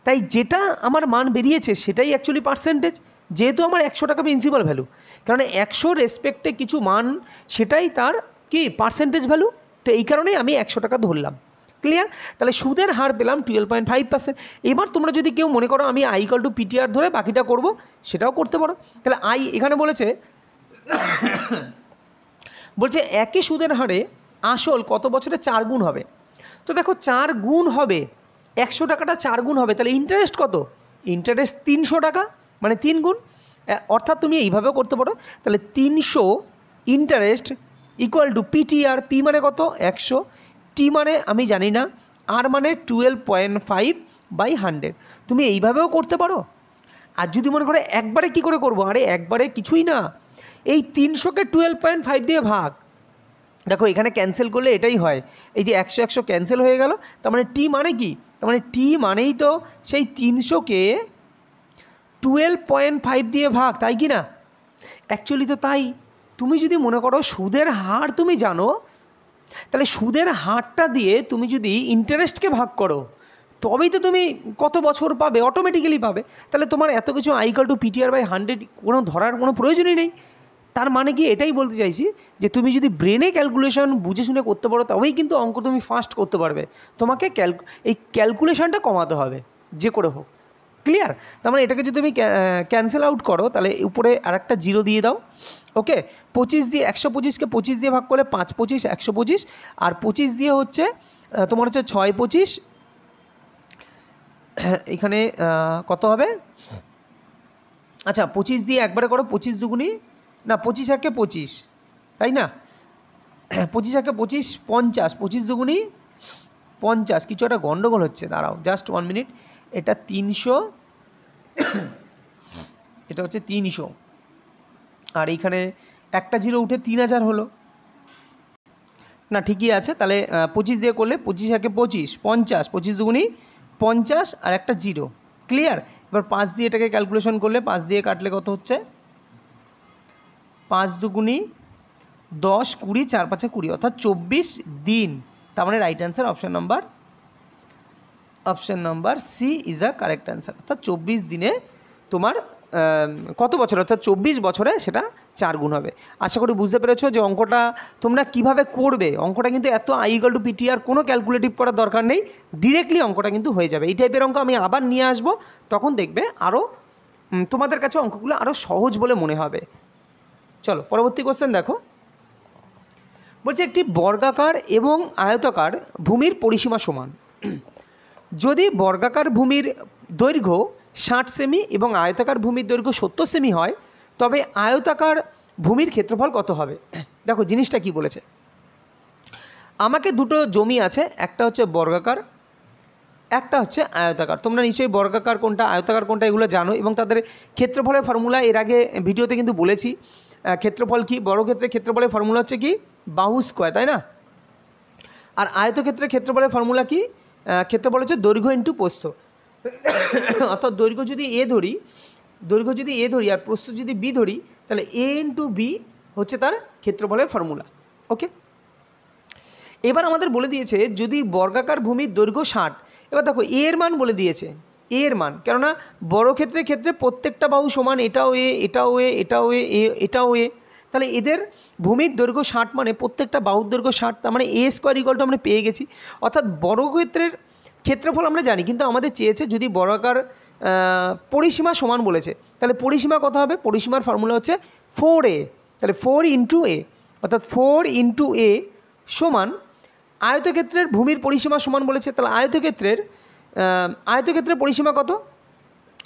তাই যেটা আমার মান বেরিয়েছে সেটাই অ্যাকচুয়ালি পার্সেন্টেজ, যেহেতু আমার 100 টাকা প্রিন্সিপাল ভ্যালু, কারণ 100 রেসপেক্টে কিছু মান সেটাই তার কি পার্সেন্টেজ ভ্যালু, তো এই কারণেই আমি 100 টাকা ধরলাম। ক্লিয়ার? তাহলে সুদের হার পেলাম 12.5%। এবার তোমরা যদি কেউ মনে করো আমি I = PTR ধরে বাকিটা করব, সেটাও করতে পারো। তাহলে এখানে বলছে একই সুদের হারে আসল কত বছরে 4 গুণ হবে। তো দেখো 4 গুণ হবে, 100 টাকাটা 4 গুণ হবে, তাহলে ইন্টারেস্ট কত? ইন্টারেস্ট 300 টাকা, মানে 3 গুণ। অর্থাৎ তুমি এইভাবেও করতে পারো, তাহলে 300 ইন্টারেস্ট = PTR। পি মানে কত? 100, টি মানে আমি জানি না, আর মানে 12.5/100। তুমি এইভাবেও করতে পারো। আর যদি মনে করো একবারে কি করে করবো, আরে একবারে কিছুই না, এই 300কে 12.5 দিয়ে ভাগ। দেখো এখানে ক্যান্সেল করলে এটাই হয়, এই যে 100 ক্যান্সেল হয়ে গেল, তার মানে টি মানে কি, তার মানে টি মানেই তো সেই 300কে 12.5 দিয়ে ভাগ, তাই কি না? অ্যাকচুয়ালি তো তাই। তুমি যদি মনে করো সুদের হার তুমি জানো, তাহলে সুদের হারটা দিয়ে তুমি যদি ইন্টারেস্টকে ভাগ করো, তবেই তো তুমি কত বছর পাবে, অটোমেটিক্যালি পাবে। তাহলে তোমার এত কিছু I = PTR/100 কোনো ধরার কোনো প্রয়োজনই নেই। তার মানে কি, এটাই বলতে চাইছি যে তুমি যদি ব্রেনে ক্যালকুলেশন বুঝে শুনে করতে পারো, তবেই কিন্তু অঙ্ক তুমি ফাস্ট করতে পারবে। তোমাকে এই ক্যালকুলেশনটা কমাতে হবে যে করে হোক। ক্লিয়ার? তার মানে এটাকে যদি তুমি ক্যান্সেল আউট করো, তাহলে উপরে আরেকটা 0 দিয়ে দাও। ওকে, 25 দিয়ে 125কে 25 দিয়ে ভাগ করলে 5 25 125, আর 25 দিয়ে হচ্ছে তোমার হচ্ছে 6 25, এখানে কত হবে? আচ্ছা 25 দিয়ে একবারে করো, 25 দুগুনি না 25 1 25, তাই না? 25 1 25 50, 25 দুগুনি 50, কিছু একটা গন্ডগোল হচ্ছে, দাঁড়াও জাস্ট 1 মিনিট। এটা 300, এটা হচ্ছে 300, আর এইখানে একটা 0 উঠে 3000 হলো না, ঠিকই আছে। তাহলে 25 দিয়ে করলে 25 1 25 50, 25 দুগুনি 50 আর একটা 0। ক্লিয়ার? এবার 5 দিয়ে এটাকে ক্যালকুলেশন করলে 5 দিয়ে কাটলে কত হচ্ছে? 5 দুগুনি 10 20 4 5 20, অর্থাৎ 24 দিন। তার মানে right answer option number C is a correct answer. অর্থাৎ 24 দিনে তোমার কত বছর, অর্থাৎ 24 বছরে সেটা 4 গুণ হবে। আশা করি বুঝতে পেরেছো যে অঙ্কটা তোমরা কিভাবে করবে। অঙ্কটা কিন্তু এত I = PTR কোনো ক্যালকুলেটিভ করার দরকার নেই, ডিরেক্টলি অঙ্কটা কিন্তু হয়ে যাবে। এই টাইপের অঙ্ক আমি আবার নিয়ে আসবো, তখন দেখবে আরও তোমাদের কাছে অঙ্কগুলো আরও সহজ বলে মনে হবে। চলো পরবর্তী কোশ্চেন দেখো। বলছে একটি বর্গাকার এবং আয়তাকার ভূমির পরিসীমা সমান। যদি বর্গাকার ভূমির দৈর্ঘ্য 60 সেমি এবং আয়তাকার ভূমির দৈর্ঘ্য 70 সেমি হয়, তবে আয়তাকার ভূমির ক্ষেত্রফল কত হবে? দেখো জিনিসটা কি বলেছে, আমাকে দুটো জমি আছে, একটা হচ্ছে বর্গাকার, একটা হচ্ছে আয়তাকার। তোমরা নিশ্চয়ই বর্গাকার কোনটা আয়তাকার কোনটা এগুলো জানো, এবং তাদের ক্ষেত্রফলের ফর্মুলা এর আগে ভিডিওতে কিন্তু বলেছি। ক্ষেত্রফল কি, বর্গক্ষেত্রের ক্ষেত্রফলের ফর্মুলা হচ্ছে কি বাহু স্কোয়ার, তাই না? আর আয়তক্ষেত্রের ক্ষেত্রফলের ফর্মুলা কি, ক্ষেত্রফল হচ্ছে দৈর্ঘ্য ইন্টু প্রস্থ। অর্থাৎ দৈর্ঘ্য যদি এ ধরি আর প্রস্থ যদি বি ধরি, তাহলে A × B হচ্ছে তার ক্ষেত্রফলের ফর্মুলা। ওকে, এবার আমাদের বলে দিয়েছে যদি বর্গাকার ভূমির দৈর্ঘ্য 60, এবার দেখো এ এর মান বলে দিয়েছে, এ এর মান, কেননা বর্গক্ষেত্রের ক্ষেত্রে প্রত্যেকটা বাহু সমান, এটাও এ এটাও এ এটাও এ এটাও এ, তাহলে এদের ভূমির দৈর্ঘ্য 60 মানে প্রত্যেকটা বাহুর দৈর্ঘ্য 60, তার মানে A² = আমরা পেয়ে গেছি। অর্থাৎ বর্গক্ষেত্রের ক্ষেত্রফল আমরা জানি, কিন্তু আমাদের চেয়েছে যদি বর্গাকার পরিসীমা সমান বলেছে, তাহলে পরিসীমা কত হবে? পরিসীমার ফর্মুলা হচ্ছে 4A, তাহলে 4 × A, অর্থাৎ 4 × A সমান আয়তক্ষেত্রের ভূমির পরিসীমা সমান বলেছে, তাহলে আয়তক্ষেত্রের পরিসীমা কত?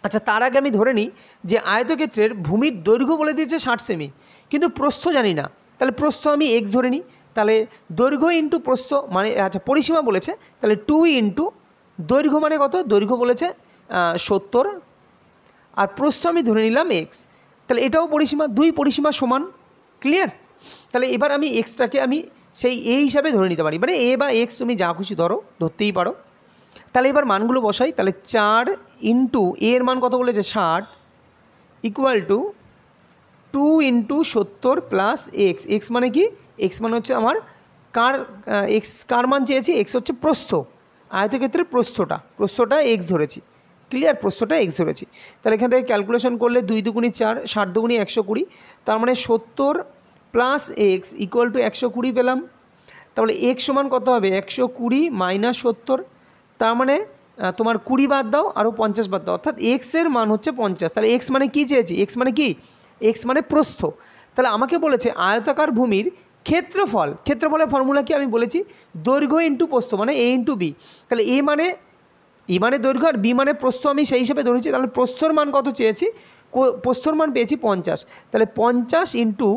আচ্ছা তার আগে আমি ধরে নিই যে আয়তক্ষেত্রের ভূমির দৈর্ঘ্য বলে দিয়েছে 60 সেমি, কিন্তু প্রস্থ জানি না, তাহলে প্রস্থ আমি x ধরে নিই, তাহলে দৈর্ঘ্য ইন্টু প্রস্থ মানে, আচ্ছা পরিসীমা বলেছে, তাহলে 2 × দৈর্ঘ্য মানে কত? দৈর্ঘ্য বলেছে 70, আর প্রস্থ আমি ধরে নিলাম x, তাহলে এটাও পরিসীমা, দুই পরিসীমা সমান। ক্লিয়ার? তাহলে এবার আমি এক্সটাকে আমি সেই a হিসাবে ধরে নিতে পারি, মানে a বা x তুমি যা খুশি ধরতেই পারো। তাহলে এবার মানগুলো বসাই, তাহলে 4 × a এর মান কত বলেছে 60 = two into 70 plus x. X মানে কি? এক্স মানে হচ্ছে আমার এক্স কার মান চেয়েছি? এক্স হচ্ছে প্রস্থ, আয়তক্ষেত্রের প্রস্থটা এক্স ধরেছি। ক্লিয়ার? প্রস্থটা এক্স ধরেছি। তাহলে এখান থেকে ক্যালকুলেশন করলে 2 দুগুণি 4, 60 দুগুণি 120, তার মানে 70 প্লাস এক্স ইকুয়াল টু 120 পেলাম। তাহলে এক্স সমান কত হবে? 120 মাইনাস 70, তার মানে তোমার 20 বাদ দাও, আরও 50 বাদ দাও, অর্থাৎ এক্সের মান হচ্ছে 50। তাহলে এক্স মানে কী চেয়েছি? এক্স মানে কি? এক্স মানে প্রস্থ। তাহলে আমাকে বলেছে আয়তাকার ভূমির ক্ষেত্রফলের ফর্মুলা কি আমি বলেছি? দৈর্ঘ্য ইন্টু প্রস্থ, মানে এ ইন্টু বি। তাহলে এ মানে দৈর্ঘ্য আর বি মানে প্রস্থ, আমি সেই হিসাবে ধরেছি। তাহলে প্রস্থর মান কত চেয়েছি? প্রস্থর মান পেয়েছি 50। তাহলে 50 ইন্টু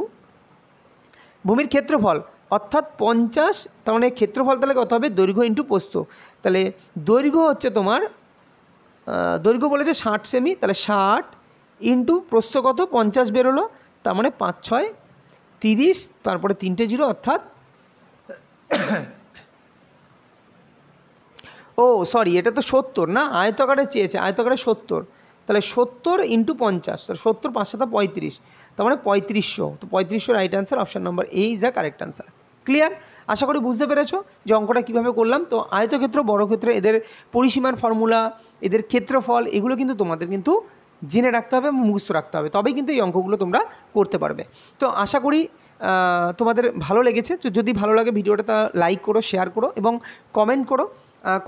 ভূমির ক্ষেত্রফল, অর্থাৎ 50, তার মানে ক্ষেত্রফল তাহলে কত হবে? দৈর্ঘ্য ইন্টু প্রস্থ। তাহলে দৈর্ঘ্য হচ্ছে তোমার, দৈর্ঘ্য বলেছে 60 সেমি, তাহলে 60 ইন্টু প্রস্থ কত? 50 বেরোলো, তার মানে 5 6 30, তারপরে 3টে 0, অর্থাৎ ও সরি, এটা তো 70 না, আয়তকারে চেয়েছে, আয়তকারে 70। তাহলে 70 ইন্টু 50, তাহলে 70 5 7 35, তার মানে 3500। তো 3500 right answer, option number A is the correct answer. Clear? আশা করি বুঝতে পেরেছো যে অঙ্কটা কীভাবে করলাম। তো আয়তক্ষেত্র, বর্গক্ষেত্র, এদের পরিসীমার ফর্মুলা, এদের ক্ষেত্রফল, এগুলো কিন্তু তোমাদের কিন্তু জেনে রাখতে হবে, মুখস্থ রাখতে হবে, তবেই কিন্তু এই অঙ্কগুলো তোমরা করতে পারবে। তো আশা করি তোমাদের ভালো লেগেছে। তো যদি ভালো লাগে ভিডিওটা তা লাইক করো, শেয়ার করো এবং কমেন্ট করো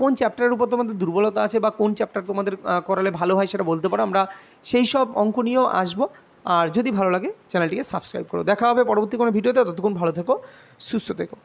কোন চ্যাপ্টারের উপর তোমাদের দুর্বলতা আছে বা কোন চ্যাপ্টার তোমাদের করালে ভালো হয় সেটা বলতে পারো। আমরা সেই সব অঙ্ক নিয়েও আসবো। আর যদি ভালো লাগে চ্যানেলটিকে সাবস্ক্রাইব করো। দেখা হবে পরবর্তী কোনো ভিডিওতে। ততক্ষণ ভালো থেকো, সুস্থ থেকো।